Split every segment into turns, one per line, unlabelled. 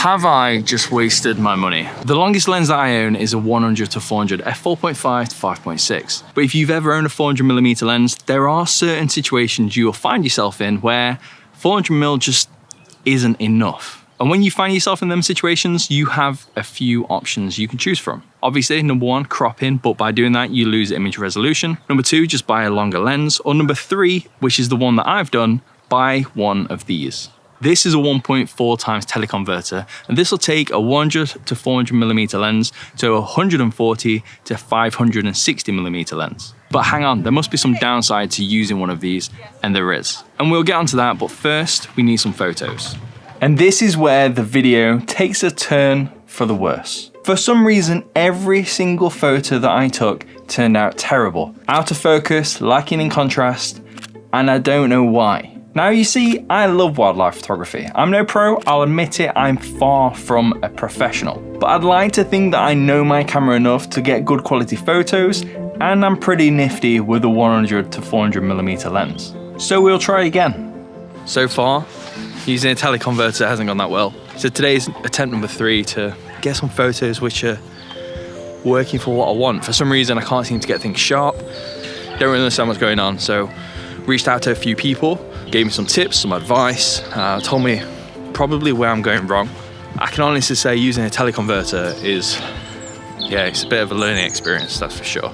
Have I just wasted my money? The longest lens that I own is a 100 to 400 f4.5 to 5.6. But if you've ever owned a 400mm lens, there are certain situations you will find yourself in where 400mm just isn't enough. And when you find yourself in them situations, you have a few options you can choose from. Obviously, number one, crop in, but by doing that, you lose image resolution. Number two, just buy a longer lens. Or number three, which is the one that I've done, buy one of these. This is a 1.4 times teleconverter, and this will take a 100 to 400mm lens to a 140 to 560mm lens. But hang on, there must be some downside to using one of these, and there is. And we'll get onto that, but first, we need some photos. And this is where the video takes a turn for the worse. For some reason, every single photo that I took turned out terrible. Out of focus, lacking in contrast, and I don't know why. Now you see, I love wildlife photography. I'm no pro, I'll admit it, I'm far from a professional. But I'd like to think that I know my camera enough to get good quality photos, and I'm pretty nifty with a 100 to 400mm lens. So we'll try again. So far, using a teleconverter hasn't gone that well. So today's attempt number 3 to get some photos which are working for what I want. For some reason, I can't seem to get things sharp. Don't really understand what's going on. So reached out to a few people, gave me some tips, some advice, told me probably where I'm going wrong. I can honestly say using a teleconverter is, yeah, it's a bit of a learning experience, that's for sure.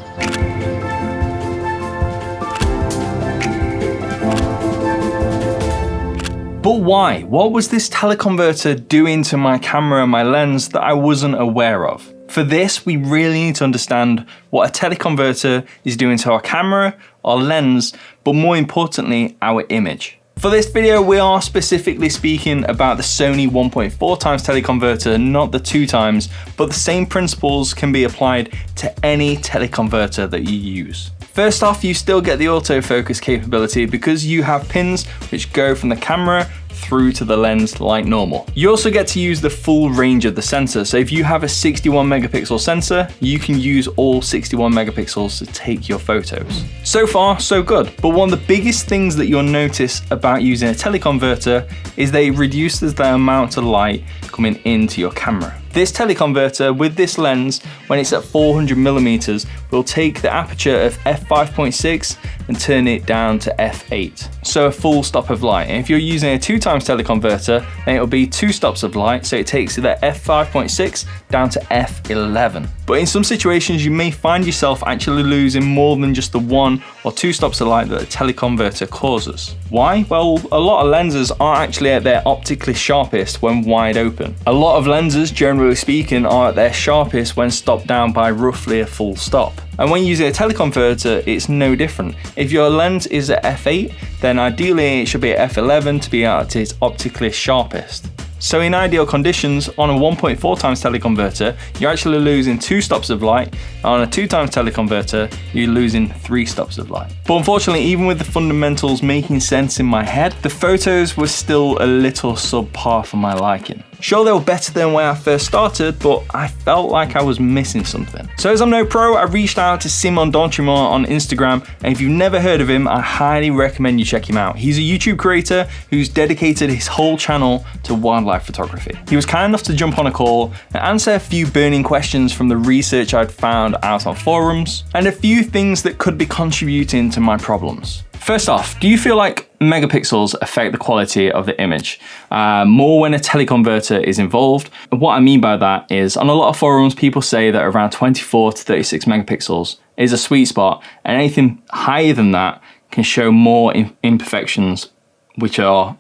But why? What was this teleconverter doing to my camera and my lens that I wasn't aware of? For this, we really need to understand what a teleconverter is doing to our camera, our lens, but more importantly, our image. For this video, we are specifically speaking about the Sony 1.4 times teleconverter, not the 2 times, but the same principles can be applied to any teleconverter that you use. First off, you still get the autofocus capability because you have pins which go from the camera through to the lens like normal. You also get to use the full range of the sensor. So if you have a 61 megapixel sensor, you can use all 61 megapixels to take your photos. So far, so good. But one of the biggest things that you'll notice about using a teleconverter is that it reduces the amount of light coming into your camera. This teleconverter with this lens, when it's at 400 millimeters, will take the aperture of f5.6 and turn it down to f8. So a full stop of light. And if you're using a 2 times teleconverter, then it'll be 2 stops of light. So it takes the f5.6 down to f11. But in some situations, you may find yourself actually losing more than just the 1 or 2 stops of light that a teleconverter causes. Why? Well, a lot of lenses are actually at their optically sharpest when wide open. A lot of lenses, generally speaking, are at their sharpest when stopped down by roughly a full stop. And when using a teleconverter, it's no different. If your lens is at f8, then ideally it should be at f11 to be at its optically sharpest. So in ideal conditions, on a 1.4 times teleconverter, you're actually losing 2 stops of light. On a 2 times teleconverter, you're losing 3 stops of light. But unfortunately, even with the fundamentals making sense in my head, the photos were still a little subpar for my liking. Sure, they were better than when I first started, but I felt like I was missing something. So as I'm no pro, I reached out to Simon D'Entremont on Instagram, and if you've never heard of him, I highly recommend you check him out. He's a YouTube creator who's dedicated his whole channel to wildlife photography. He was kind enough to jump on a call and answer a few burning questions from the research I'd found out on forums, and a few things that could be contributing to my problems. First off, do you feel like megapixels affect the quality of the image more when a teleconverter is involved? What I mean by that is, on a lot of forums, people say that around 24 to 36 megapixels is a sweet spot, and anything higher than that can show more imperfections which are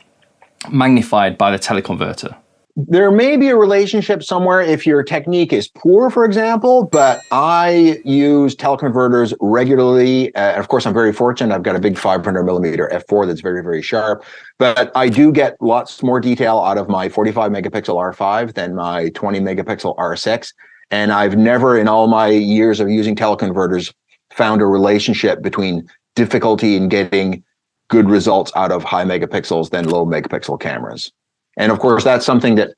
magnified by the teleconverter.
There may be a relationship somewhere if your technique is poor, for example, but I use teleconverters regularly. Of course, I'm very fortunate. I've got a big 500 millimeter f4 that's very, very sharp, but I do get lots more detail out of my 45 megapixel R5 than my 20 megapixel R6. And I've never, in all my years of using teleconverters, found a relationship between difficulty in getting good results out of high megapixels than low megapixel cameras. And of course, that's something that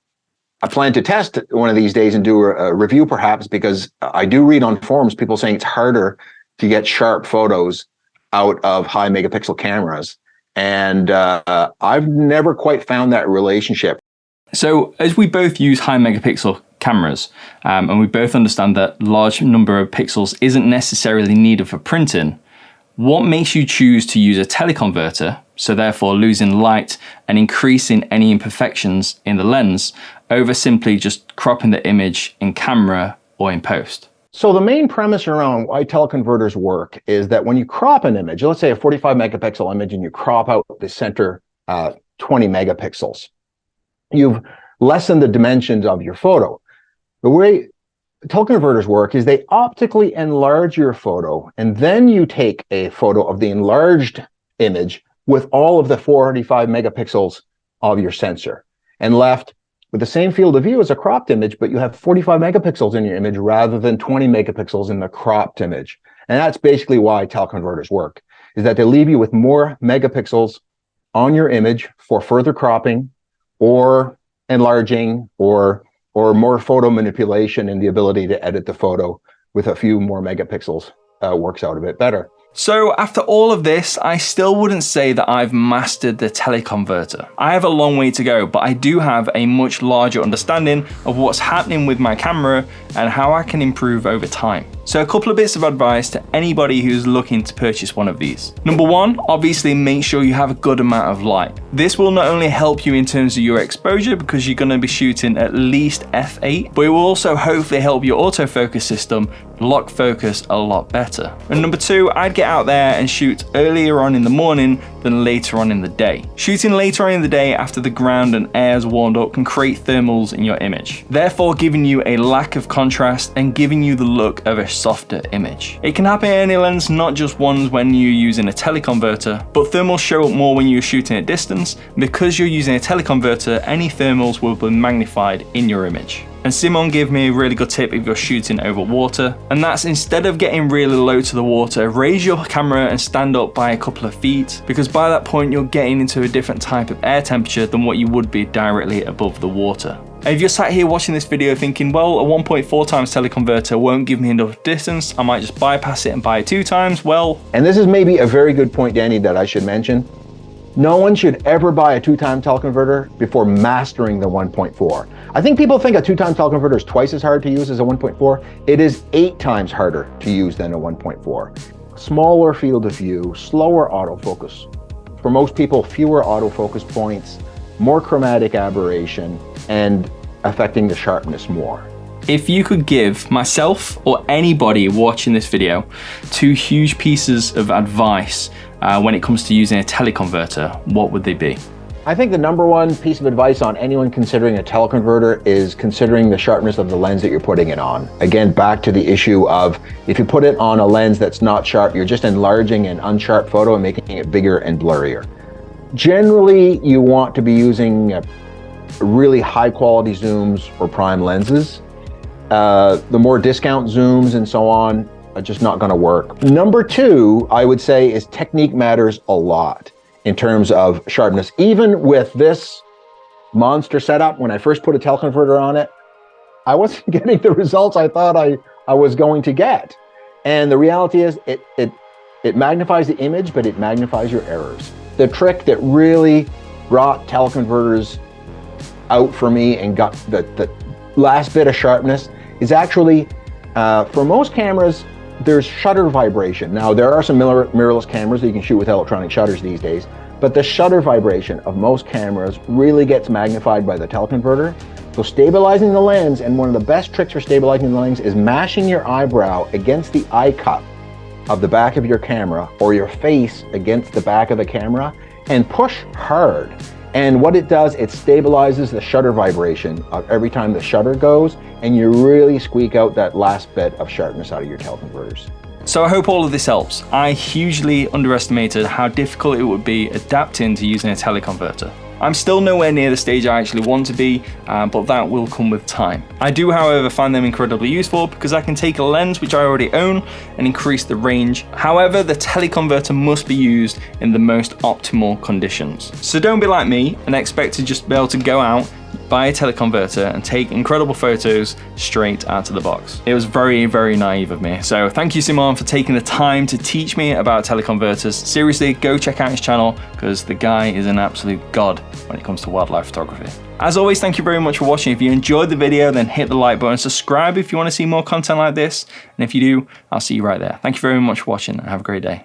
I plan to test one of these days and do a review perhaps, because I do read on forums people saying it's harder to get sharp photos out of high megapixel cameras. And I've never quite found that relationship.
So as we both use high megapixel cameras, and we both understand that large number of pixels isn't necessarily needed for printing, what makes you choose to use a teleconverter, so therefore losing light and increasing any imperfections in the lens, over simply just cropping the image in camera or in post?
So the main premise around why teleconverters work is that when you crop an image, let's say a 45 megapixel image, and you crop out the center 20 megapixels, you've lessened the dimensions of your photo. The way teleconverters work is they optically enlarge your photo, and then you take a photo of the enlarged image with all of the 45 megapixels of your sensor, and left with the same field of view as a cropped image, but you have 45 megapixels in your image rather than 20 megapixels in the cropped image. And that's basically why teleconverters work, is that they leave you with more megapixels on your image for further cropping or enlarging or more photo manipulation, and the ability to edit the photo with a few more megapixels works out a bit better.
So after all of this, I still wouldn't say that I've mastered the teleconverter. I have a long way to go, but I do have a much larger understanding of what's happening with my camera and how I can improve over time. So a couple of bits of advice to anybody who's looking to purchase one of these. Number one, obviously make sure you have a good amount of light. This will not only help you in terms of your exposure, because you're going to be shooting at least f8, but it will also hopefully help your autofocus system lock focus a lot better. And number two, I'd get out there and shoot earlier on in the morning than later on in the day. Shooting later on in the day after the ground and air's warmed up can create thermals in your image, therefore giving you a lack of contrast and giving you the look of a softer image. It can happen in any lens, not just ones when you're using a teleconverter, but thermals show up more when you're shooting at distance. Because you're using a teleconverter, any thermals will be magnified in your image. And Simon gave me a really good tip if you're shooting over water, and that's instead of getting really low to the water, raise your camera and stand up by a couple of feet, because by that point you're getting into a different type of air temperature than what you would be directly above the water. And if you're sat here watching this video thinking, well, a 1.4 times teleconverter won't give me enough distance, I might just bypass it and buy it 2 times, well...
And this is maybe a very good point, Danny, that I should mention. No one should ever buy a 2-time teleconverter before mastering the 1.4. I think people think a 2-time teleconverter is twice as hard to use as a 1.4. It is 8 times harder to use than a 1.4. Smaller field of view, slower autofocus. For most people, fewer autofocus points, more chromatic aberration, and affecting the sharpness more.
If you could give myself or anybody watching this video 2 huge pieces of advice when it comes to using a teleconverter, what would they be?
I think the number one piece of advice on anyone considering a teleconverter is considering the sharpness of the lens that you're putting it on. Again, back to the issue of if you put it on a lens that's not sharp, you're just enlarging an unsharp photo and making it bigger and blurrier. Generally, you want to be using really high quality zooms or prime lenses. The more discount zooms and so on are just not going to work. Number two, I would say, is technique matters a lot in terms of sharpness. Even with this monster setup, when I first put a teleconverter on it, I wasn't getting the results I thought I was going to get. And the reality is it magnifies the image, but it magnifies your errors. The trick that really brought teleconverters out for me and got the last bit of sharpness is actually, for most cameras, there's shutter vibration. Now, there are some mirrorless cameras that you can shoot with electronic shutters these days, but the shutter vibration of most cameras really gets magnified by the teleconverter. So stabilizing the lens, and one of the best tricks for stabilizing the lens is mashing your eyebrow against the eye cup of the back of your camera, or your face against the back of the camera, and push hard. And what it does, it stabilizes the shutter vibration of every time the shutter goes, and you really squeak out that last bit of sharpness out of your teleconverters.
So I hope all of this helps. I hugely underestimated how difficult it would be adapting to using a teleconverter. I'm still nowhere near the stage I actually want to be, but that will come with time. I do, however, find them incredibly useful because I can take a lens which I already own and increase the range. However, the teleconverter must be used in the most optimal conditions. So don't be like me and expect to just be able to go out, buy a teleconverter and take incredible photos straight out of the box. It was very, very naive of me. So thank you, Simon, for taking the time to teach me about teleconverters. Seriously, go check out his channel because the guy is an absolute god when it comes to wildlife photography. As always, thank you very much for watching. If you enjoyed the video, then hit the like button, subscribe if you want to see more content like this. And if you do, I'll see you right there. Thank you very much for watching and have a great day.